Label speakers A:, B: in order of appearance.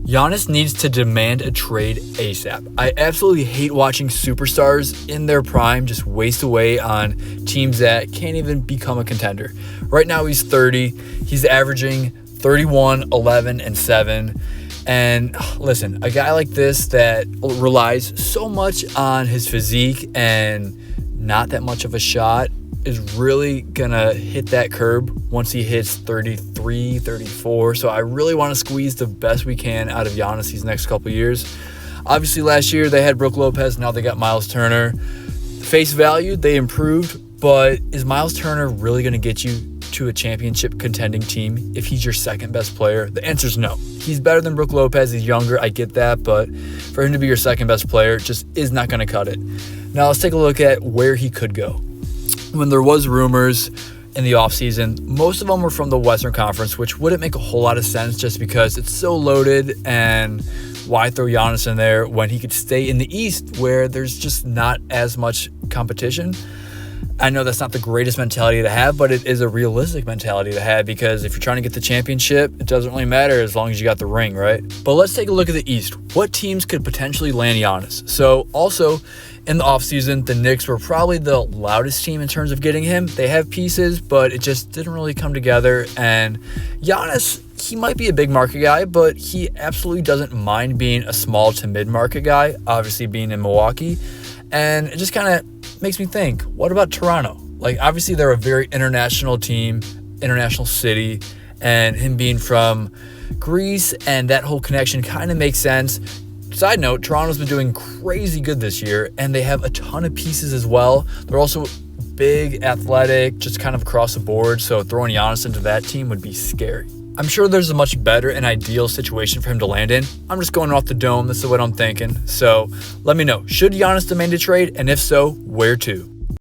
A: Giannis needs to demand a trade ASAP. I absolutely hate watching superstars in their prime just waste away on teams that can't even become a contender. Right now he's 30. He's averaging 31, 11, and 7. And listen, a guy like this that relies so much on his physique and not that much of a shot is really going to hit that curb once he hits 33, 34. So I really want to squeeze the best we can out of Giannis these next couple years. Obviously, last year they had Brook Lopez. Now they got Miles Turner. Face value, they improved. But is Miles Turner really going to get you to a championship contending team if he's your second best player? The answer is no. He's better than Brook Lopez. He's younger. I get that. But for him to be your second best player just is not going to cut it. Now let's take a look at where he could go. When there was rumors in the offseason, most of them were from the Western Conference, which wouldn't make a whole lot of sense just because it's so loaded, and why throw Giannis in there when he could stay in the East where there's just not as much competition? I know that's not the greatest mentality to have, but it is a realistic mentality to have because if you're trying to get the championship, it doesn't really matter as long as you got the ring, right? But let's take a look at the East. What teams could potentially land Giannis? So also in the offseason, the Knicks were probably the loudest team in terms of getting him. They have pieces, but it just didn't really come together. And Giannis, he might be a big market guy, but he absolutely doesn't mind being a small to mid-market guy, obviously being in Milwaukee. And it just kind of makes me think, what about Toronto? Like, obviously they're a very international team, international city, and him being from Greece and that whole connection kind of makes sense. Side note, Toronto's been doing crazy good this year, and they have a ton of pieces as well. They're also big, athletic, just kind of across the board, so throwing Giannis into that team would be scary. I'm sure there's a much better and ideal situation for him to land in. I'm just going off the dome. This is what I'm thinking. So let me know. Should Giannis demand a trade? And if so, where to?